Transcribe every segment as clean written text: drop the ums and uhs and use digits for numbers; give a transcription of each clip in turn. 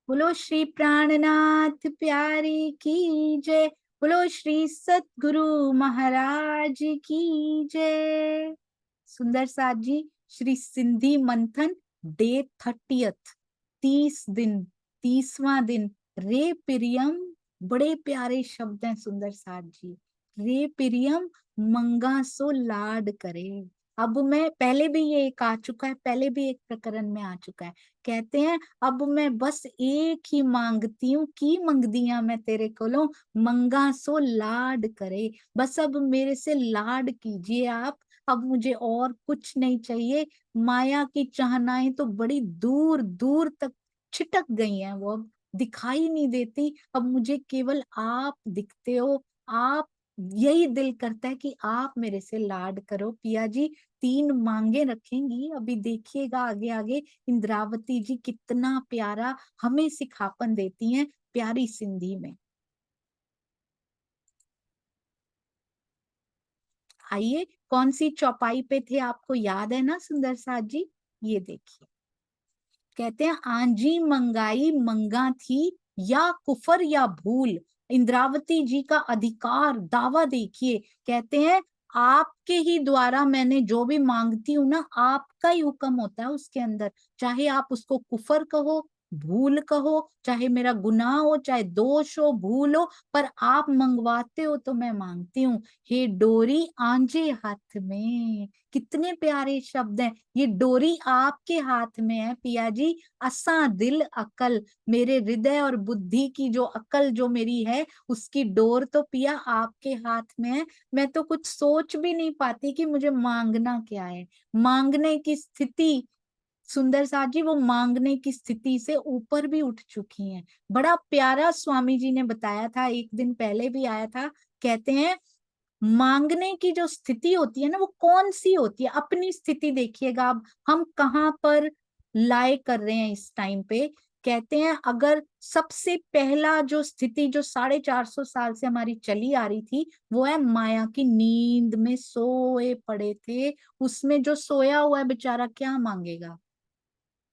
बोलो श्री प्राणनाथ प्यारी की जय। बोलो श्री सतगुरु महाराज की जय। सुंदर साथ जी, श्री सिंधी मंथन डे 30th, 30 दिन, 30वां दिन। रे प्रियम, बड़े प्यारे शब्द हैं सुंदर साथ जी। रे प्रियम मंगा सो लाड करे। अब मैं पहले भी ये एक आ चुका है, पहले भी एक प्रकरण में आ चुका है। कहते हैं अब मैं बस एक ही मांगती हूँ की मंगदियां मैं तेरे कोलों, मंगा सो लाड करे। बस अब मेरे से लाड कीजिए आप, अब मुझे और कुछ नहीं चाहिए। माया की चाहनाएं तो बड़ी दूर दूर तक छिटक गई हैं, वो अब दिखाई नहीं देती। अब मुझे केवल आप दिखते हो। आप, यही दिल करता है कि आप मेरे से लाड करो पिया जी। 3 मांगे रखेंगी, अभी देखिएगा आगे आगे। इंद्रावती जी कितना प्यारा हमें सिखापन देती हैं प्यारी सिंधी में। आइए, कौन सी चौपाई पे थे आपको याद है ना सुंदर साथ जी? ये देखिए, कहते हैं आंजी मंगाई मंगा थी, या कुफर या भूल। इंद्रावती जी का अधिकार दावा देखिए। कहते हैं आपके ही द्वारा मैंने जो भी मांगती हूँ ना, आपका ही हुक्म होता है उसके अंदर। चाहे आप उसको कुफर कहो, भूल कहो, चाहे मेरा गुनाह हो, चाहे दोष हो, भूल हो, पर आप मंगवाते हो तो मैं मांगती हूँ। हे डोरी आंजे हाथ में, कितने प्यारे शब्द हैं। ये डोरी आपके हाथ में है पिया जी। असा दिल अकल, मेरे हृदय और बुद्धि की जो अकल जो मेरी है, उसकी डोर तो पिया आपके हाथ में है। मैं तो कुछ सोच भी नहीं पाती कि मुझे मांगना क्या है। मांगने की स्थिति, सुंदर साथ जी, वो मांगने की स्थिति से ऊपर भी उठ चुकी हैं। बड़ा प्यारा स्वामी जी ने बताया था, एक दिन पहले भी आया था। कहते हैं मांगने की जो स्थिति होती है ना, वो कौन सी होती है? अपनी स्थिति देखिएगा अब हम कहाँ पर लाए कर रहे हैं इस टाइम पे। कहते हैं अगर सबसे पहला जो स्थिति जो 450 साल से हमारी चली आ रही थी, वो है माया की नींद में सोए पड़े थे। उसमें जो सोया हुआ है बेचारा क्या मांगेगा?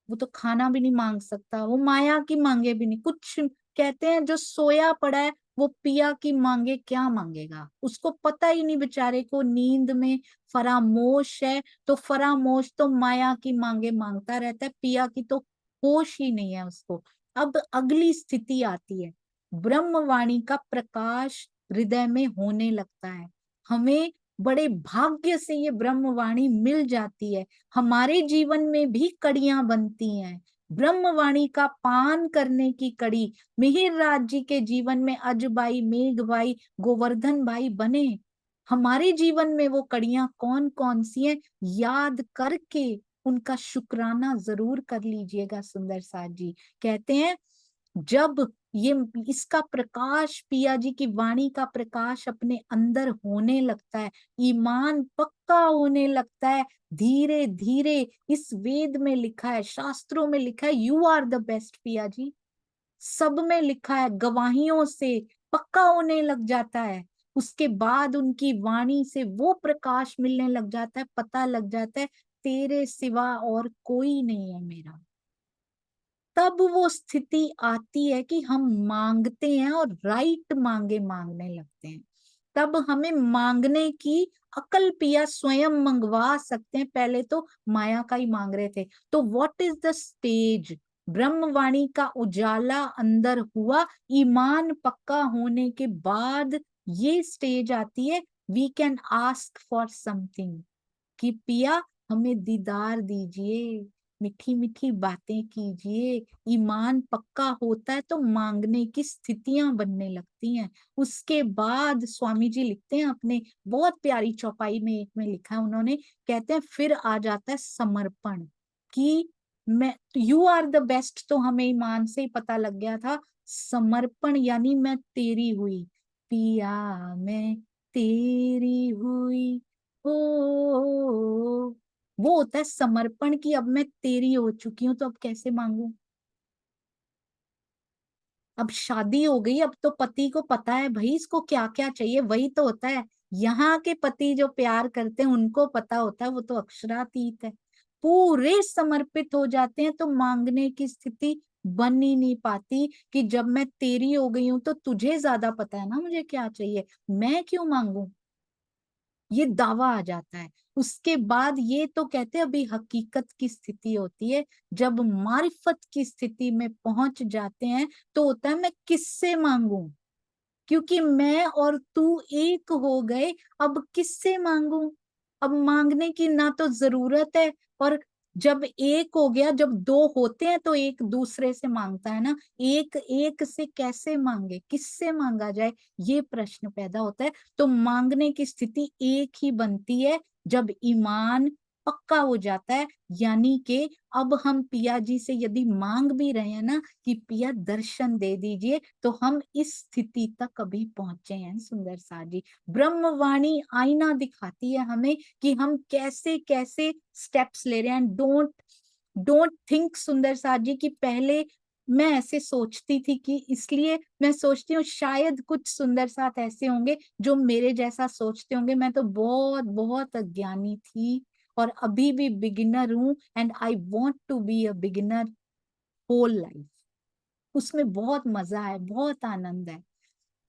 वो तो खाना भी नहीं मांग सकता, वो माया की मांगे भी नहीं कुछ। कहते हैं जो सोया पड़ा है वो पिया की मांगे क्या मांगेगा? उसको पता ही नहीं बेचारे को, नींद में फरामोश है। तो फरामोश तो माया की मांगे मांगता रहता है, पिया की तो होश ही नहीं है उसको। अब अगली स्थिति आती है, ब्रह्मवाणी का प्रकाश हृदय में होने लगता है। हमें बड़े भाग्य से ये ब्रह्मवाणी मिल जाती है। हमारे जीवन में भी कड़ियां बनती हैं। ब्रह्मवाणी का पान करने की कड़ी मिहिर राज जी के जीवन में अजबाई, मेघ भाई, गोवर्धन भाई बने। हमारे जीवन में वो कड़ियां कौन कौन सी हैं, याद करके उनका शुक्राना जरूर कर लीजिएगा सुंदर साथ जी। कहते हैं जब ये इसका प्रकाश, पिया जी की वाणी का प्रकाश अपने अंदर होने लगता है, ईमान पक्का होने लगता है, धीरे धीरे इस वेद में लिखा है, शास्त्रों में लिखा है, यू आर द बेस्ट पिया जी। सब में लिखा है, गवाहियों से पक्का होने लग जाता है। उसके बाद उनकी वाणी से वो प्रकाश मिलने लग जाता है, पता लग जाता है तेरे सिवा और कोई नहीं है मेरा। तब वो स्थिति आती है कि हम मांगते हैं और राइट मांगे मांगने लगते हैं। तब हमें मांगने की अकल पिया स्वयं मंगवा सकते हैं। पहले तो माया का ही मांग रहे थे। तो व्हाट इज द स्टेज? ब्रह्मवाणी का उजाला अंदर हुआ, ईमान पक्का होने के बाद ये स्टेज आती है, we can ask for something, कि पिया हमें दीदार दीजिए, मीठी मीठी बातें कीजिए। ईमान पक्का होता है तो मांगने की स्थितियां बनने लगती हैं। उसके बाद स्वामी जी लिखते हैं अपने बहुत प्यारी चौपाई में, एक में लिखा है उन्होंने, कहते हैं फिर आ जाता है समर्पण। कि मैं, यू आर द बेस्ट तो हमें ईमान से ही पता लग गया था। समर्पण यानी मैं तेरी हुई, पिया मैं तेरी हुई, ओ, वो होता है समर्पण। की अब मैं तेरी हो चुकी हूँ तो अब कैसे मांगू? अब शादी हो गई, अब तो पति को पता है भाई इसको क्या क्या चाहिए, वही तो होता है। यहाँ के पति जो प्यार करते हैं उनको पता होता है, वो तो अक्षरातीत है। पूरे समर्पित हो जाते हैं, तो मांगने की स्थिति बन ही नहीं पाती कि जब मैं तेरी हो गई हूं तो तुझे ज्यादा पता है ना मुझे क्या चाहिए, मैं क्यों मांगू, ये दावा आ जाता है। उसके बाद ये तो कहते हैं अभी हकीकत की स्थिति होती है, जब मारिफत की स्थिति में पहुंच जाते हैं तो होता है मैं किससे मांगू, क्योंकि मैं और तू एक हो गए, अब किससे मांगू, अब मांगने की ना तो जरूरत है, और जब एक हो गया, जब दो होते हैं तो एक दूसरे से मांगता है ना, एक एक से कैसे मांगे, किससे मांगा जाए, ये प्रश्न पैदा होता है। तो मांगने की स्थिति एक ही बनती है जब ईमान पक्का हो जाता है, यानी कि अब हम पिया जी से यदि मांग भी रहे हैं ना कि पिया दर्शन दे दीजिए, तो हम इस स्थिति तक अभी पहुंचे हैं सुंदर सा जी। ब्रह्मवाणी आईना दिखाती है हमें कि हम कैसे कैसे स्टेप्स ले रहे हैं। डोंट डोंट थिंक सुंदर सा जी कि पहले मैं ऐसे सोचती थी, कि इसलिए मैं सोचती हूँ शायद कुछ सुंदर साथ ऐसे होंगे जो मेरे जैसा सोचते होंगे, मैं तो बहुत बहुत अज्ञानी थी और अभी भी बिगिनर हूं, and I want to be a beginner whole life. उसमें बहुत मजा है, बहुत आनंद है।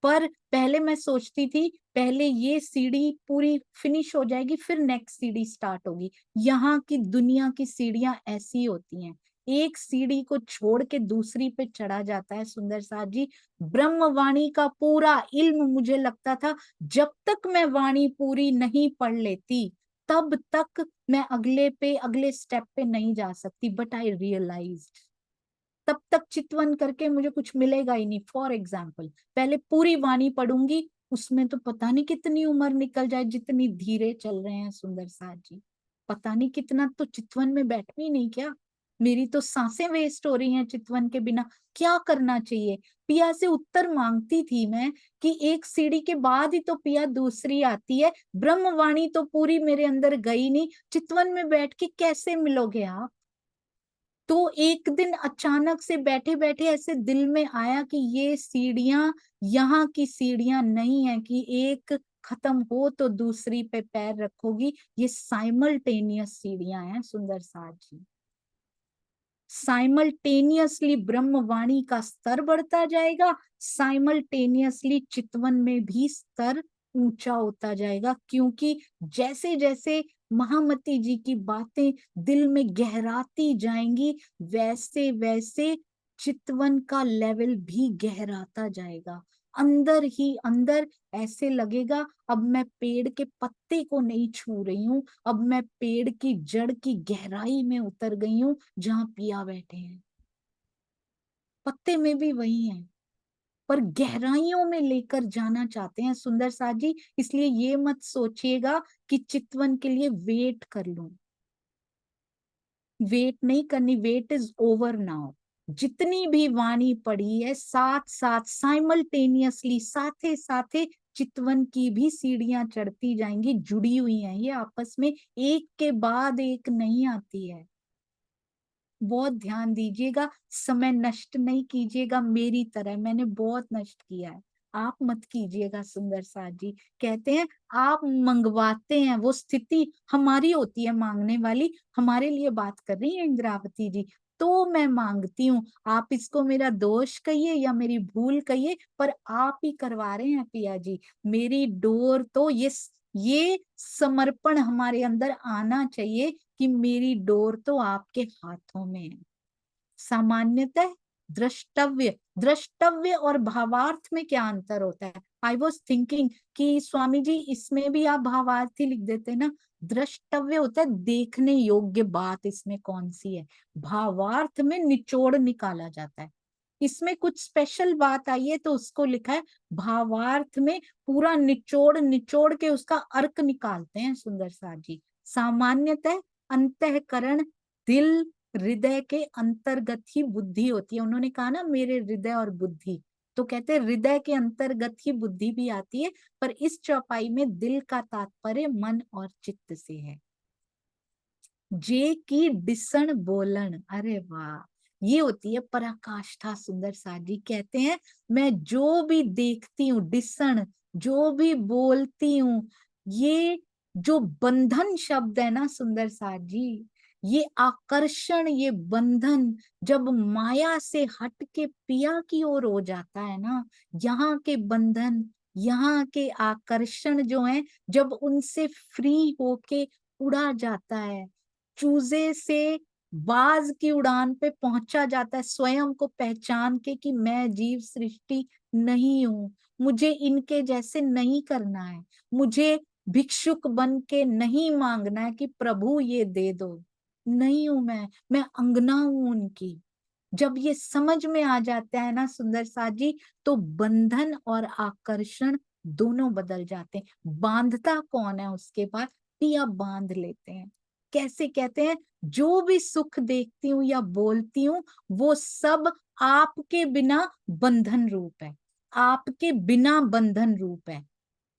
पर पहले मैं सोचती थी पहले ये सीढ़ी पूरी फिनिश हो जाएगी फिर नेक्स्ट सीढ़ी स्टार्ट होगी। यहाँ की दुनिया की सीढ़ियां ऐसी होती हैं, एक सीढ़ी को छोड़ के दूसरी पे चढ़ा जाता है सुंदर साथ जी। ब्रह्मवाणी का पूरा इल्म मुझे लगता था जब तक मैं वाणी पूरी नहीं पढ़ लेती तब तक मैं अगले स्टेप पे नहीं जा सकती, बट आई रियलाइज्ड तब तक चितवन करके मुझे कुछ मिलेगा ही नहीं। फॉर एग्जाम्पल पहले पूरी वाणी पढ़ूंगी, उसमें तो पता नहीं कितनी उम्र निकल जाए, जितनी धीरे चल रहे हैं सुंदर साथ जी, पता नहीं कितना, तो चितवन में बैठू ही नहीं क्या, मेरी तो सांसें वेस्ट हो रही हैं चितवन के बिना, क्या करना चाहिए। पिया से उत्तर मांगती थी मैं कि एक सीढ़ी के बाद ही तो पिया दूसरी आती है, ब्रह्मवाणी तो पूरी मेरे अंदर गई नहीं, चितवन में बैठ के कैसे मिलोगे आप। तो एक दिन अचानक से बैठे बैठे ऐसे दिल में आया कि ये सीढ़ियां यहाँ की सीढ़ियां नहीं है कि एक खत्म हो तो दूसरी पे पैर रखोगी, ये साइमल्टेनियस सीढ़ियां हैं सुंदर साथ जी। साइमल्टेनियसली ब्रह्मवाणी का स्तर बढ़ता जाएगा, साइमल्टेनियसली चितवन में भी स्तर ऊंचा होता जाएगा, क्योंकि जैसे जैसे महामती जी की बातें दिल में गहराती जाएंगी वैसे वैसे चितवन का लेवल भी गहराता जाएगा। अंदर ही अंदर ऐसे लगेगा अब मैं पेड़ के पत्ते को नहीं छू रही हूँ, अब मैं पेड़ की जड़ की गहराई में उतर गई हूँ जहाँ पिया बैठे हैं। पत्ते में भी वही है, पर गहराइयों में लेकर जाना चाहते हैं सुंदर साथ जी। इसलिए ये मत सोचिएगा कि चितवन के लिए वेट कर लूं, वेट नहीं करनी, वेट इज ओवर नाउ। जितनी भी वाणी पढ़ी है साथ साथ साइमल्टेनियसली साथे साथे चितवन की भी सीढ़ियां चढ़ती जाएंगी, जुड़ी हुई हैं ये आपस में, एक के बाद एक नहीं आती है। बहुत ध्यान दीजिएगा, समय नष्ट नहीं कीजिएगा मेरी तरह, मैंने बहुत नष्ट किया है, आप मत कीजिएगा सुंदर साथ जी। कहते हैं आप मंगवाते हैं, वो स्थिति हमारी होती है मांगने वाली, हमारे लिए बात कर रही है इंद्रावती जी। तो मैं मांगती हूँ, आप इसको मेरा दोष कहिए या मेरी भूल कहिए, पर आप ही करवा रहे हैं पिया जी। मेरी डोर तो ये समर्पण हमारे अंदर आना चाहिए कि मेरी डोर तो आपके हाथों में है। सामान्यतः द्रष्टव्य द्रष्टव्य और भावार्थ में क्या अंतर होता है। आई वॉज थिंकिंग कि स्वामी जी इसमें भी आप भावार्थ ही लिख देते ना, द्रष्टव्य होता है देखने योग्य बात, इसमें कौन सी है, भावार्थ में निचोड़ निकाला जाता है। इसमें कुछ स्पेशल बात आई है तो उसको लिखा है भावार्थ में, पूरा निचोड़ निचोड़ के उसका अर्क निकालते हैं सुंदर साथ जी। सामान्यतः अंतःकरण दिल हृदय के अंतर्गत ही बुद्धि होती है, उन्होंने कहा ना मेरे हृदय और बुद्धि, तो कहते हैं हृदय के अंतर्गत ही बुद्धि भी आती है, पर इस चौपाई में दिल का तात्पर्य मन और चित्त से है। जे की डिसण बोलन, अरे वाह, ये होती है पराकाष्ठा सुंदर साथ जी। कहते हैं मैं जो भी देखती हूँ, डिसण जो भी बोलती हूँ, ये जो बंधन शब्द है ना सुंदर साथ जी, ये आकर्षण, ये बंधन जब माया से हट के पिया की ओर हो जाता है ना, यहाँ के बंधन, यहाँ के आकर्षण जो है, जब उनसे फ्री होके उड़ा जाता है, चूजे से बाज की उड़ान पे पहुंचा जाता है, स्वयं को पहचान के कि मैं जीव सृष्टि नहीं हूँ, मुझे इनके जैसे नहीं करना है, मुझे भिक्षुक बन के नहीं मांगना है कि प्रभु ये दे दो, नहीं हूं मैं अंगना हूं उनकी। जब ये समझ में आ जाता है ना सुंदर साथ जी, तो बंधन और आकर्षण दोनों बदल जाते हैं। बांधता कौन है उसके बाद? पिया बांध लेते हैं। कैसे? कहते हैं जो भी सुख देखती हूँ या बोलती हूँ, वो सब आपके बिना बंधन रूप है, आपके बिना बंधन रूप है।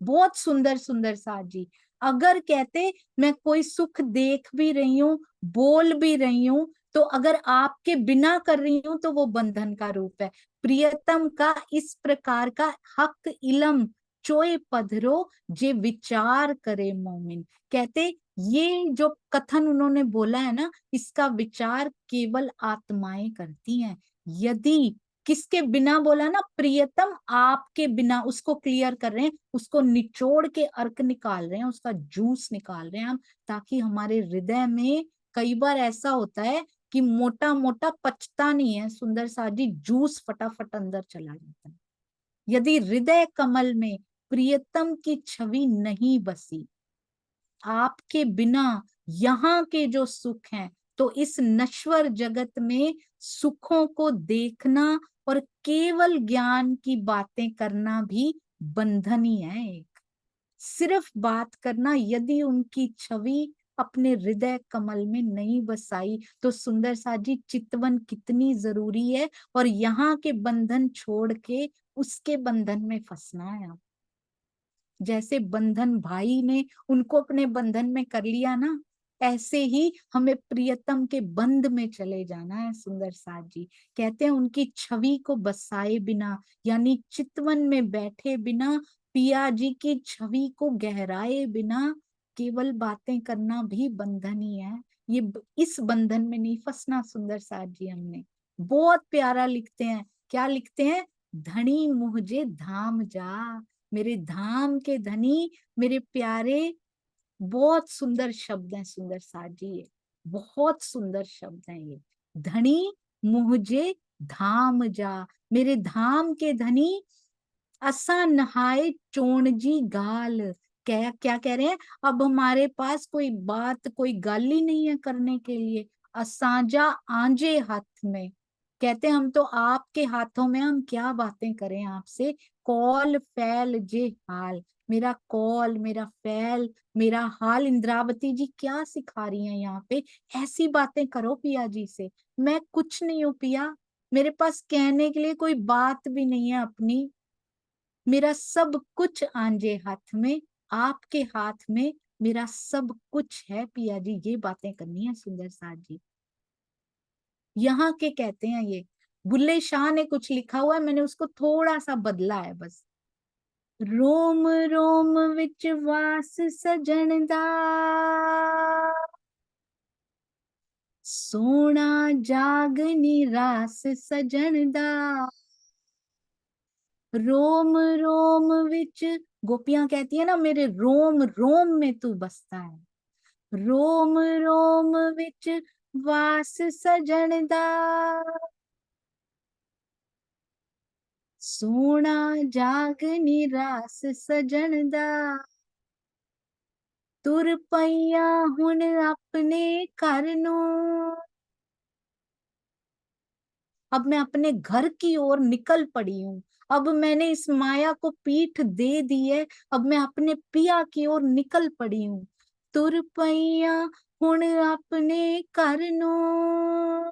बहुत सुंदर सुंदर साथ जी। अगर कहते मैं कोई सुख देख भी रही हूँ, बोल भी रही हूँ, तो अगर आपके बिना कर रही हूं तो वो बंधन का रूप है। प्रियतम का इस प्रकार का हक इलम चोए पधरो जे विचार करे मोमिन। कहते ये जो कथन उन्होंने बोला है ना, इसका विचार केवल आत्माएं करती हैं। यदि किसके बिना बोला ना, प्रियतम आपके बिना, उसको क्लियर कर रहे हैं, उसको निचोड़ के अर्क निकाल रहे हैं, उसका जूस निकाल रहे हैं हम, ताकि हमारे हृदय में, कई बार ऐसा होता है कि मोटा मोटा पचता नहीं है सुंदर साथ जी, जूस फटाफट अंदर चला जाता है। यदि हृदय कमल में प्रियतम की छवि नहीं बसी, आपके बिना यहाँ के जो सुख हैं, तो इस नश्वर जगत में सुखों को देखना और केवल ज्ञान की बातें करना भी बंधन ही है एक। सिर्फ बात करना, यदि उनकी छवि अपने हृदय कमल में नहीं बसाई, तो सुंदर सा जी चितवन कितनी जरूरी है, और यहाँ के बंधन छोड़ के उसके बंधन में फंसना है। आप जैसे बंधन भाई ने उनको अपने बंधन में कर लिया ना, ऐसे ही हमें प्रियतम के बंध में चले जाना है सुंदर साथ जी। कहते हैं उनकी छवि को बसाए बिना, यानी चितवन में बैठे बिना, पिया जी की छवि को गहराए बिना, केवल बातें करना भी बंधन ही है। इस बंधन में नहीं फंसना सुंदर साथ जी। हमने बहुत प्यारा लिखते हैं, क्या लिखते हैं? धनी मुझे धाम जा, मेरे धाम के धनी, मेरे प्यारे। बहुत सुंदर शब्द हैं सुंदर साथ जी, ये बहुत सुंदर शब्द हैं ये। धनी मुझे धाम जा, मेरे धाम के धनी, असा नहाए चोणजी गाल। क्या क्या कह रहे हैं? अब हमारे पास कोई बात, कोई गाल ही नहीं है करने के लिए। असांजा आंजे हाथ में, कहते हम तो आपके हाथों में, हम क्या बातें करें आपसे। कौल फैल जे हाल, मेरा कौल, मेरा फैल, मेरा हाल। इंद्रावती जी क्या सिखा रही हैं यहाँ पे? ऐसी बातें करो पिया जी से। मैं कुछ नहीं हूँ पिया, मेरे पास कहने के लिए कोई बात भी नहीं है अपनी। मेरा सब कुछ आंजे हाथ में, आपके हाथ में मेरा सब कुछ है पिया जी। ये बातें करनी है सुंदर साथ जी। यहाँ के कहते हैं ये, बुल्ले शाह ने कुछ लिखा हुआ है, मैंने उसको थोड़ा सा बदला है बस। रोम रोम विच वास सजन दा, सोना जागनी रास सजन दा। रोम रोम विच, गोपियां कहती है ना, मेरे रोम रोम में तू बसता है। रोम रोम विच वास सजन दा, सोना जागनी रास सजन दा। तुर पैया हुन अपने घर नू, अब मैं अपने घर की ओर निकल पड़ी हूँ। अब मैंने इस माया को पीठ दे दी है, अब मैं अपने पिया की ओर निकल पड़ी हूँ। तुर पैया हुण अपने घर नू,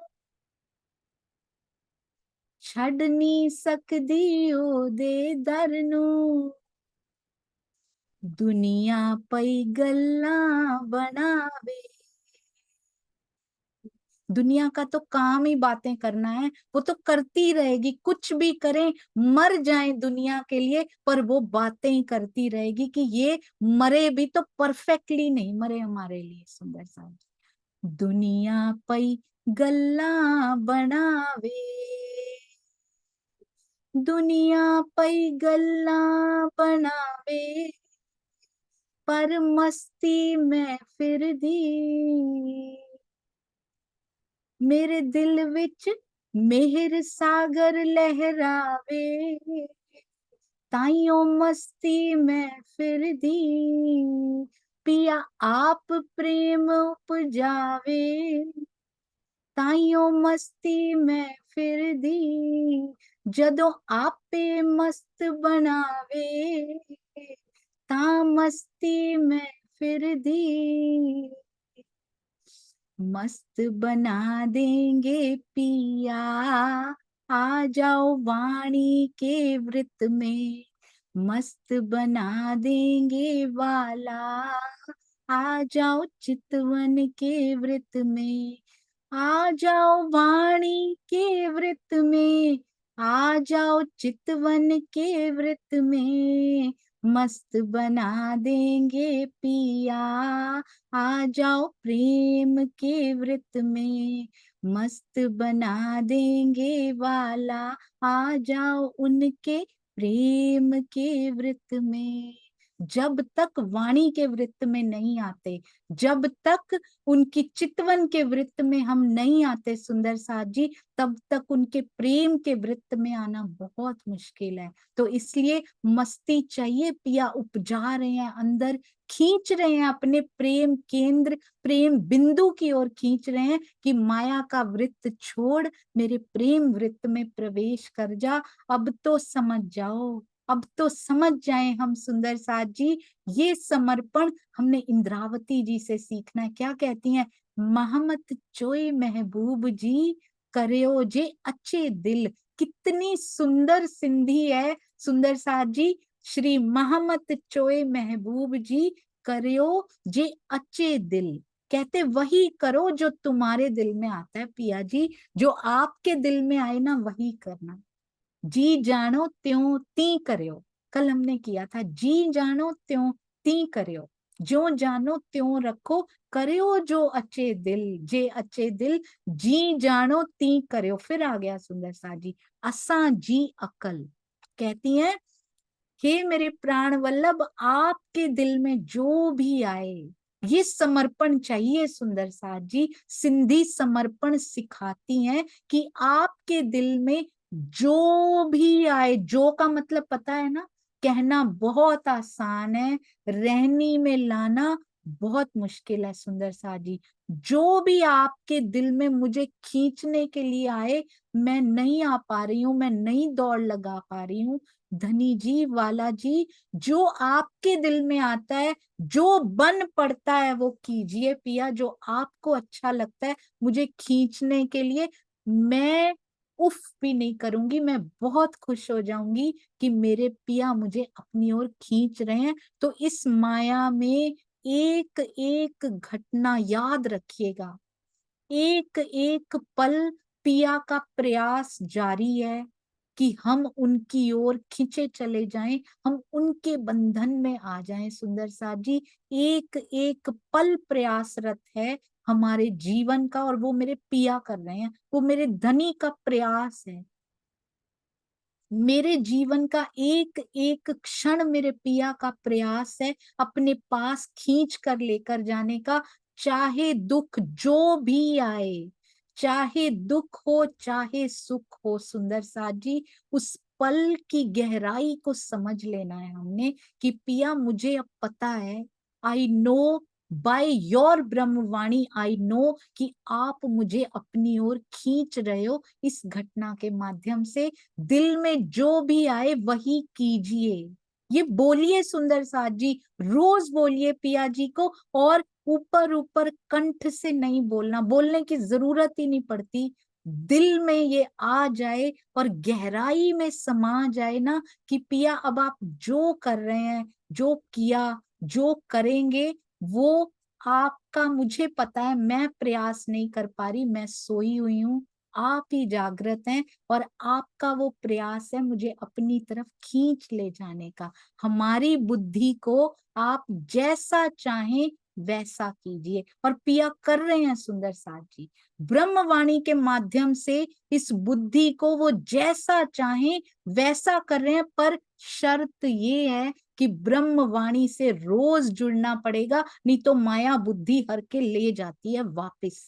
छड़ नी सकदी ओदे दर नू। दुनिया पई गल्लां बनावे, दुनिया का तो काम ही बातें करना है, वो तो करती रहेगी, कुछ भी करें, मर जाए दुनिया के लिए, पर वो बातें ही करती रहेगी कि ये मरे भी तो परफेक्टली नहीं मरे हमारे लिए। सुंदर सा दुनिया पई गल्ला बनावे, दुनिया पई गल्ला बनावे, पर मस्ती में फिर दी, मेरे दिल विच मेहर सागर लहरावे, ताइयों मस्ती में फिर दी, पिया आप प्रेम उपजावे, ताइयों मस्ती में फिर दी, जदों आपे मस्त बनावे, ता मस्ती में फिर दी, मस्त बना देंगे पिया, आ जाओ वाणी के वृत्त में, मस्त बना देंगे वाला, आ जाओ चितवन के वृत्त में, आ जाओ वाणी के वृत्त में, आ जाओ चितवन के वृत्त में, मस्त बना देंगे पिया, आ जाओ प्रेम के वृत्त में, मस्त बना देंगे वाला, आ जाओ उनके प्रेम के वृत्त में। जब तक वाणी के वृत्त में नहीं आते, जब तक उनकी चितवन के वृत्त में हम नहीं आते सुंदर साथ जी, तब तक उनके प्रेम के वृत्त में आना बहुत मुश्किल है। तो इसलिए मस्ती चाहिए, पिया उपजा रहे हैं अंदर, खींच रहे हैं अपने प्रेम केंद्र, प्रेम बिंदु की ओर खींच रहे हैं कि माया का वृत्त छोड़ मेरे प्रेम वृत्त में प्रवेश कर जा। अब तो समझ जाओ, अब तो समझ जाए हम सुंदर साथ जी। ये समर्पण हमने इंद्रावती जी से सीखना है। क्या कहती हैं? महमत चोई महबूब जी, करयो जे अच्छे दिल। कितनी सुंदर सिंधी है सुंदर साथ जी। श्री महमत चोए महबूब जी, करयो जे अच्छे दिल। कहते वही करो जो तुम्हारे दिल में आता है पिया जी, जो आपके दिल में आए ना वही करना। जी जानो त्यों ती करियो, कल हमने किया था, जी जानो त्यों ती करियो, जो जानो त्यों रखो, करियो जो अच्छे दिल, जे अच्छे दिल, जी जानो ती करियो। फिर आ गया सुंदर सा जी, असा जी अकल। कहती हैं, हे मेरे प्राण वल्लभ, आपके दिल में जो भी आए, ये समर्पण चाहिए सुंदर साथ जी। सिंधी समर्पण सिखाती हैं कि आपके दिल में जो भी आए, जो का मतलब पता है ना, कहना बहुत आसान है, रहनी में लाना बहुत मुश्किल है सुंदर साथ जी। जो भी आपके दिल में मुझे खींचने के लिए आए, मैं नहीं आ पा रही हूँ, मैं नहीं दौड़ लगा पा रही हूँ, धनी जी वाला जी, जो आपके दिल में आता है, जो बन पड़ता है वो कीजिए पिया, जो आपको अच्छा लगता है मुझे खींचने के लिए, मैं उफ भी नहीं करूंगी, मैं बहुत खुश हो जाऊंगी कि मेरे पिया मुझे अपनी ओर खींच रहे हैं। तो इस माया में एक एक घटना याद रखिएगा, एक एक पल पिया का प्रयास जारी है कि हम उनकी ओर खींचे चले जाएं, हम उनके बंधन में आ जाएं सुंदर साथ जी। एक एक पल प्रयासरत है हमारे जीवन का, और वो मेरे पिया कर रहे हैं, वो मेरे धनी का प्रयास है। मेरे जीवन का एक एक क्षण मेरे पिया का प्रयास है अपने पास खींच कर लेकर जाने का। चाहे दुख जो भी आए, चाहे दुख हो चाहे सुख हो सुंदर साथ जी, उस पल की गहराई को समझ लेना है हमने कि पिया मुझे अब पता है, आई नो बाय योर ब्रह्मवाणी, आई नो कि आप मुझे अपनी ओर खींच रहे हो इस घटना के माध्यम से। दिल में जो भी आए वही कीजिए, ये बोलिए सुंदर साथ जी, रोज बोलिए पिया जी को, और ऊपर ऊपर कंठ से नहीं बोलना, बोलने की जरूरत ही नहीं पड़ती। दिल में ये आ जाए और गहराई में समा जाए ना कि पिया अब आप जो कर रहे हैं, जो किया, जो करेंगे, वो आपका मुझे पता है, मैं प्रयास नहीं कर पा रही, मैं सोई हुई हूँ, आप ही जागृत हैं, और आपका वो प्रयास है मुझे अपनी तरफ खींच ले जाने का। हमारी बुद्धि को आप जैसा चाहें वैसा कीजिए। और पिया कर रहे हैं सुंदर साथ जी, ब्रह्मवाणी के माध्यम से इस बुद्धि को वो जैसा चाहे वैसा कर रहे हैं, पर शर्त ये है कि ब्रह्मवाणी से रोज जुड़ना पड़ेगा, नहीं तो माया बुद्धि हर के ले जाती है वापिस।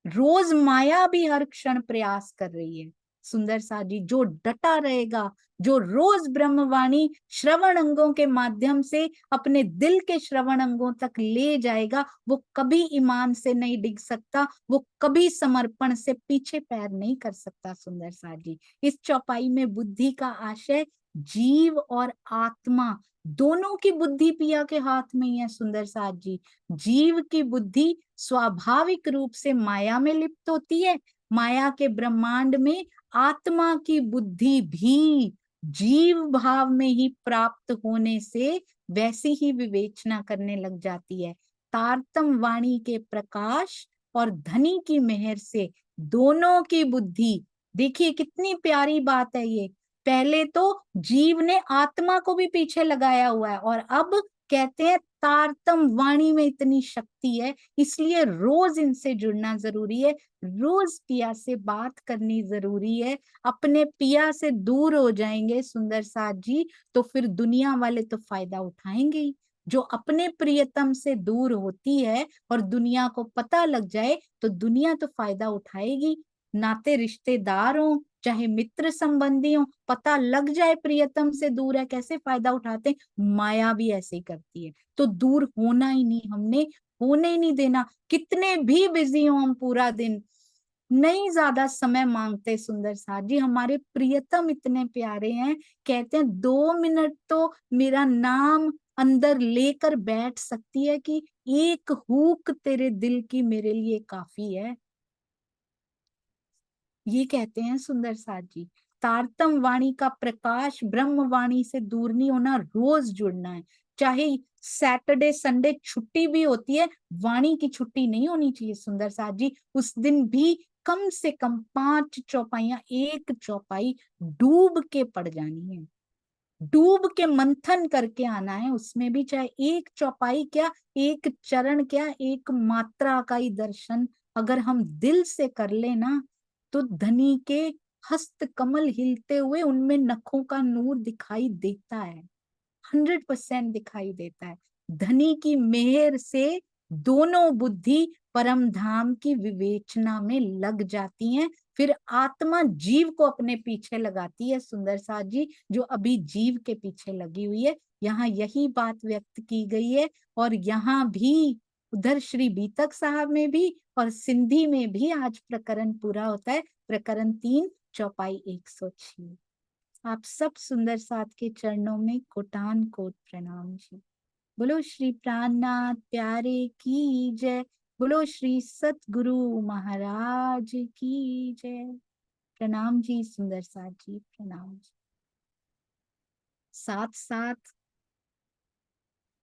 रोज माया भी हर क्षण प्रयास कर रही है सुंदर सा जी। जो डटा रहेगा, जो रोज ब्रह्मवाणी श्रवण अंगों के माध्यम से अपने दिल के श्रवण अंगों तक ले जाएगा, वो कभी ईमान से नहीं डिग सकता, वो कभी समर्पण से पीछे पैर नहीं कर सकता सुंदर सा जी। इस चौपाई में बुद्धि का आशय जीव और आत्मा दोनों की बुद्धि पिया के हाथ में ही है सुंदर साथ जी। जीव की बुद्धि स्वाभाविक रूप से माया में लिप्त होती है, माया के ब्रह्मांड में आत्मा की बुद्धि भी जीव भाव में ही प्राप्त होने से वैसी ही विवेचना करने लग जाती है। तारतम वाणी के प्रकाश और धनी की मेहर से दोनों की बुद्धि, देखिए कितनी प्यारी बात है ये, पहले तो जीव ने आत्मा को भी पीछे लगाया हुआ है, और अब कहते हैं तारतम वाणी में इतनी शक्ति है, इसलिए रोज इनसे जुड़ना जरूरी है, रोज पिया से बात करनी जरूरी है। अपने पिया से दूर हो जाएंगे सुंदर साथ जी, तो फिर दुनिया वाले तो फायदा उठाएंगे ही। जो अपने प्रियतम से दूर होती है और दुनिया को पता लग जाए तो दुनिया तो फायदा उठाएगी। नाते रिश्तेदार हो चाहे मित्र संबंधी हो, पता लग जाए प्रियतम से दूर है, कैसे फायदा उठाते, माया भी ऐसे ही करती है। तो दूर होना ही नहीं, हमने होने ही नहीं देना। कितने भी बिजी हो हम पूरा दिन, नहीं ज्यादा समय मांगते सुंदर साथ जी, हमारे प्रियतम इतने प्यारे हैं, कहते हैं 2 मिनट तो मेरा नाम अंदर लेकर बैठ सकती है कि एक हुक तेरे दिल की मेरे लिए काफी है, ये कहते हैं सुंदर साथ जी। तारतम वाणी का प्रकाश, ब्रह्म वाणी से दूर नहीं होना, रोज जुड़ना है। चाहे सैटरडे संडे छुट्टी भी होती है, वाणी की छुट्टी नहीं होनी चाहिए सुंदर साथ जी। उस दिन भी कम से कम 5 चौपाइयां, एक चौपाई डूब के पड़ जानी है, डूब के मंथन करके आना है उसमें भी, चाहे एक चौपाई क्या, एक चरण क्या, एक मात्रा का ही दर्शन अगर हम दिल से कर ले ना, तो धनी के हस्त कमल हिलते हुए उनमें नखों का नूर दिखाई देता है, 100% दिखाई देता है। धनी की मेहर से दोनों बुद्धि परम धाम की विवेचना में लग जाती हैं, फिर आत्मा जीव को अपने पीछे लगाती है सुंदर साथ जी, जो अभी जीव के पीछे लगी हुई है। यहाँ यही बात व्यक्त की गई है, और यहाँ भी उधर श्री बीतक साहब में भी और सिंधी में भी आज प्रकरण पूरा होता है, प्रकरण 3 चौपाई 106। आप सब सुंदर साथ के चरणों में कोटान कोट प्रणाम जी। बोलो श्री प्राणनाथ प्यारे की जय, बोलो श्री सतगुरु महाराज की जय। प्रणाम जी सुंदर साथ जी, प्रणाम जी। साथ साथ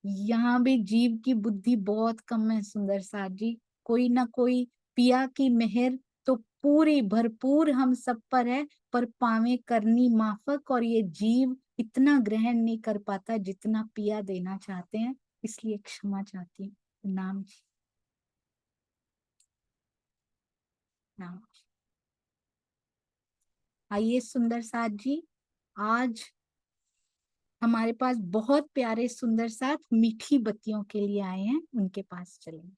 यहाँ भी जीव की बुद्धि बहुत कम है सुंदर साथ जी, कोई ना कोई पिया की मेहर तो पूरी भरपूर हम सब पर है, पर पावे करनी माफक, और ये जीव इतना ग्रहण नहीं कर पाता जितना पिया देना चाहते हैं, इसलिए क्षमा चाहती हूँ। नाम जी, नाम जी। आइए सुंदर साथ जी, आज हमारे पास बहुत प्यारे सुंदर साथ मीठी बत्तियों के लिए आए हैं, उनके पास चलेंगे।